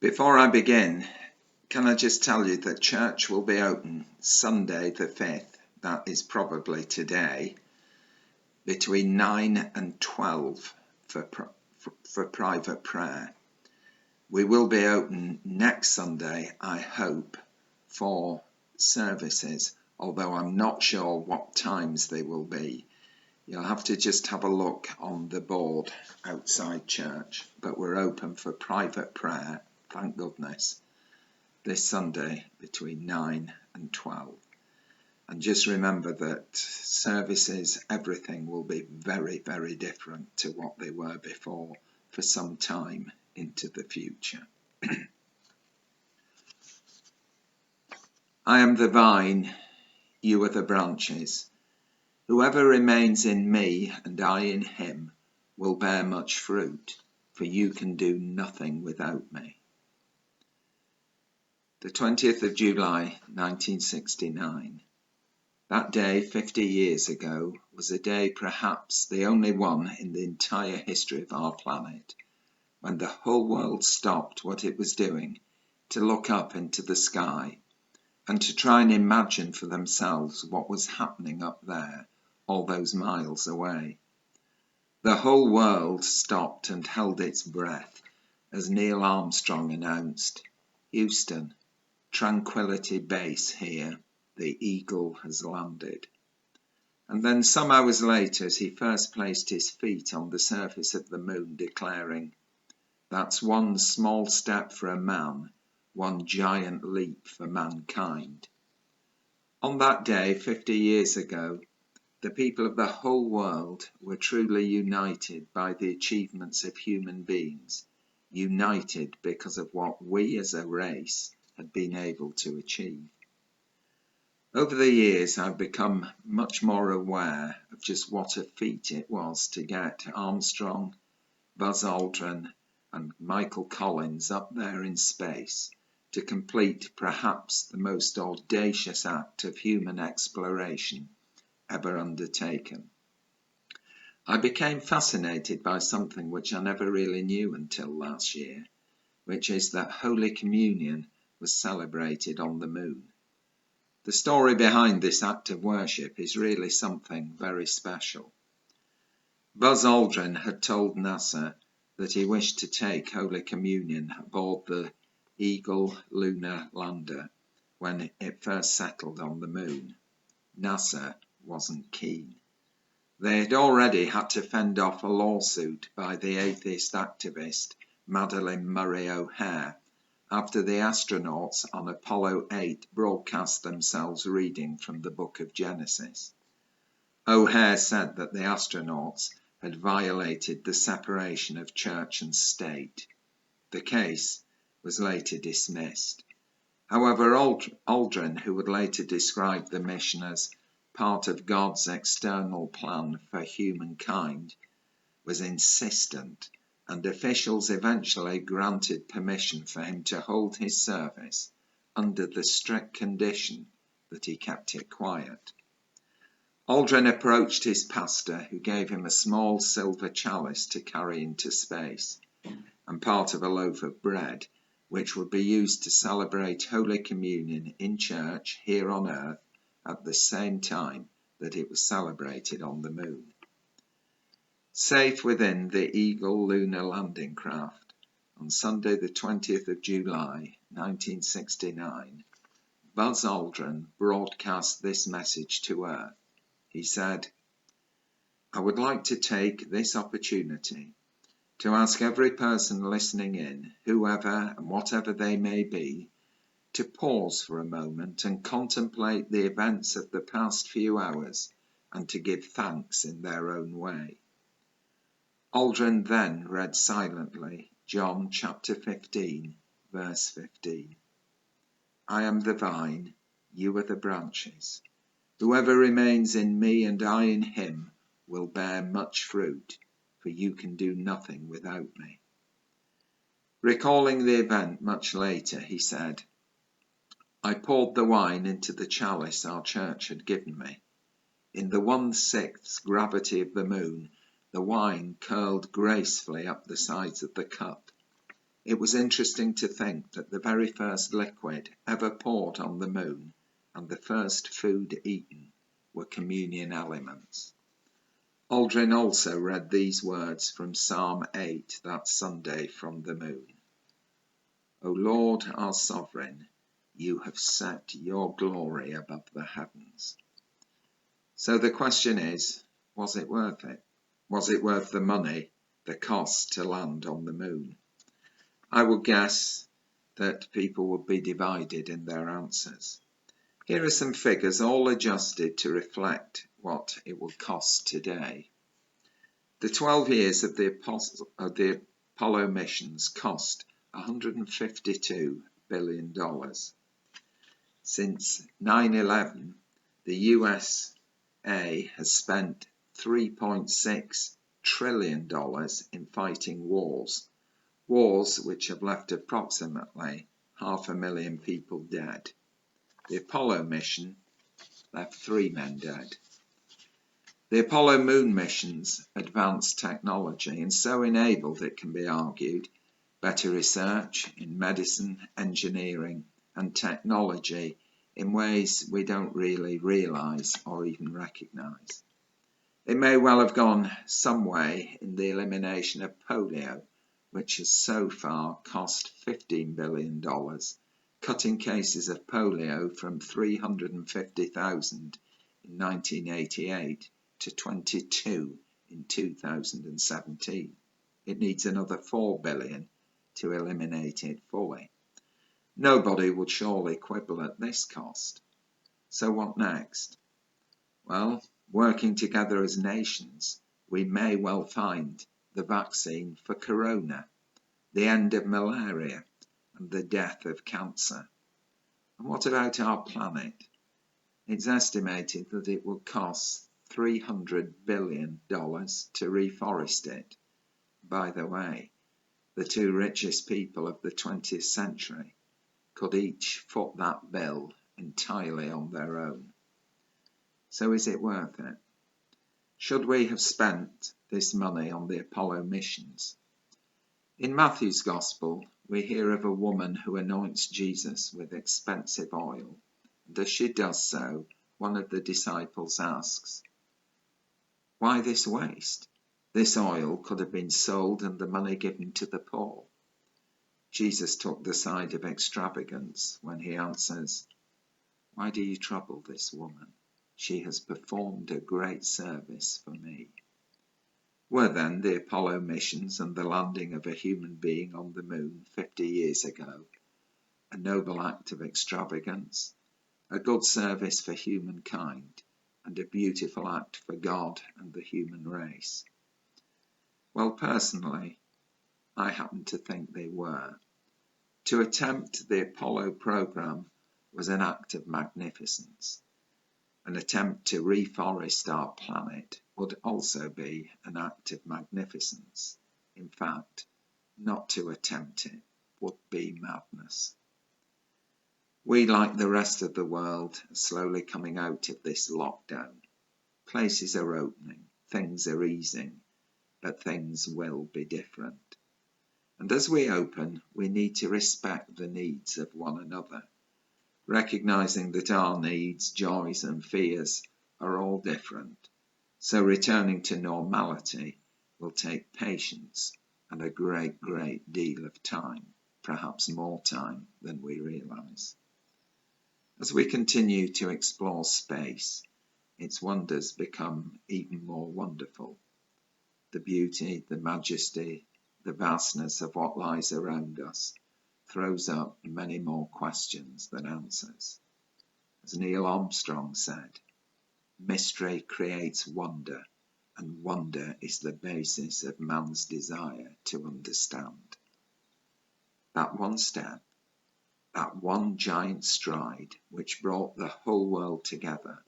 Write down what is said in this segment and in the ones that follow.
Before I begin, can I just tell you that church will be open Sunday the 5th, that is probably today, between 9 and 12 for private prayer. We will be open next Sunday, I hope, for services, although I'm not sure what times they will be. You'll have to just have a look on the board outside church, but we're open for private prayer, thank goodness, this Sunday between 9 and 12. And just remember that services, everything will be very, very different to what they were before for some time into the future. I am the vine, you are the branches. Whoever remains in me and I in him will bear much fruit, for you can do nothing without me. The 20th of July, 1969. That day, 50 years ago, was a day perhaps the only one in the entire history of our planet when the whole world stopped what it was doing to look up into the sky and to try and imagine for themselves what was happening up there, all those miles away. The whole world stopped and held its breath as Neil Armstrong announced, "Houston, Tranquility Base here, the Eagle has landed." And then some hours later, as he first placed his feet on the surface of the moon, declaring, "That's one small step for a man, one giant leap for mankind." On that day, 50 years ago, the people of the whole world were truly united by the achievements of human beings, united because of what we as a race had been able to achieve. Over the years, I've become much more aware of just what a feat it was to get Armstrong, Buzz Aldrin, and Michael Collins up there in space to complete perhaps the most audacious act of human exploration ever undertaken. I became fascinated by something which I never really knew until last year, which is that Holy Communion was celebrated on the moon. The story behind this act of worship is really something very special. Buzz Aldrin had told NASA that he wished to take Holy Communion aboard the Eagle lunar lander when it first settled on the moon. NASA wasn't keen. They had already had to fend off a lawsuit by the atheist activist Madalyn Murray O'Hair after the astronauts on Apollo 8 broadcast themselves reading from the book of Genesis. O'Hair said that the astronauts had violated the separation of church and state. The case was later dismissed. However, Aldrin, who would later describe the mission as part of God's external plan for humankind, was insistent, and officials eventually granted permission for him to hold his service under the strict condition that he kept it quiet. Aldrin approached his pastor, who gave him a small silver chalice to carry into space, and part of a loaf of bread, which would be used to celebrate Holy Communion in church here on earth at the same time that it was celebrated on the moon. Safe within the Eagle lunar landing craft, on Sunday the 20th of July, 1969, Buzz Aldrin broadcast this message to Earth. He said, "I would like to take this opportunity to ask every person listening in, whoever and whatever they may be, to pause for a moment and contemplate the events of the past few hours and to give thanks in their own way." Aldrin then read silently John chapter 15, verse 15. "I am the vine, you are the branches. Whoever remains in me and I in him will bear much fruit, for you can do nothing without me." Recalling the event much later, he said, "I poured the wine into the chalice our church had given me. In the 1/6 gravity of the moon, the wine curled gracefully up the sides of the cup. It was interesting to think that the very first liquid ever poured on the moon and the first food eaten were communion elements. Aldrin also read these words from Psalm 8 that Sunday from the moon. O Lord, our sovereign, you have set your glory above the heavens. So the question is, was it worth it? Was it worth the money, the cost to land on the moon? I would guess that people would be divided in their answers. Here are some figures, all adjusted to reflect what it would cost today. The 12 years of the Apollo missions cost $152 billion. Since 9/11, the USA has spent $3.6 trillion in fighting wars which have left approximately 500,000 people dead. The Apollo mission left 3 men dead. The Apollo moon missions advanced technology and so enabled, it can be argued, better research in medicine, engineering and technology in ways we don't really realise or even recognise. It may well have gone some way in the elimination of polio, which has so far cost $15 billion, cutting cases of polio from 350,000 in 1988 to 22 in 2017. It needs another $4 billion to eliminate it fully. Nobody would surely quibble at this cost. So what next? Well, working together as nations, we may well find the vaccine for corona, the end of malaria, and the death of cancer. And what about our planet? It's estimated that it will cost $300 billion to reforest it. By the way, the 2 richest people of the 20th century could each foot that bill entirely on their own. So is it worth it? Should we have spent this money on the Apollo missions? In Matthew's Gospel, we hear of a woman who anoints Jesus with expensive oil, and as she does so, one of the disciples asks, "Why this waste? This oil could have been sold and the money given to the poor." Jesus took the side of extravagance when he answers, "Why do you trouble this woman? She has performed a great service for me." Were then the Apollo missions and the landing of a human being on the moon 50 years ago a noble act of extravagance, a good service for humankind, and a beautiful act for God and the human race? Well, personally, I happen to think they were. To attempt the Apollo program was an act of magnificence. An attempt to reforest our planet would also be an act of magnificence. In fact, not to attempt it would be madness. We, like the rest of the world, are slowly coming out of this lockdown. Places are opening, things are easing, but things will be different. And as we open, we need to respect the needs of one another, recognising that our needs, joys and fears are all different. So returning to normality will take patience and a great deal of time, perhaps more time than we realise. As we continue to explore space, its wonders become even more wonderful. The beauty, the majesty, the vastness of what lies around us throws up many more questions than answers. As Neil Armstrong said, mystery creates wonder, and wonder is the basis of man's desire to understand. That one step, that one giant stride which brought the whole world together,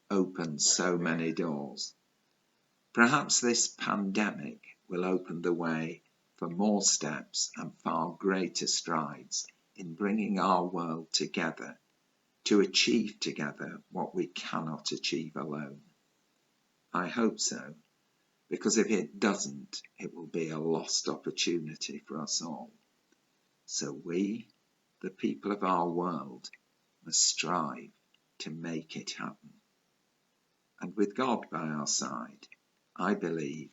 opened so many doors. Perhaps this pandemic will open the way for more steps and far greater strides in bringing our world together to achieve together what we cannot achieve alone. I hope so, because if it doesn't, it will be a lost opportunity for us all. So we, the people of our world, must strive to make it happen. And with God by our side, I believe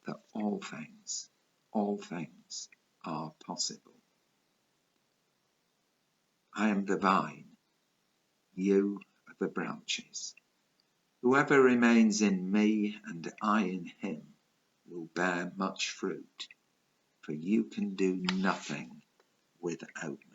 that all things are possible. I am the vine, you are the branches. Whoever remains in me and I in him will bear much fruit, for you can do nothing without me.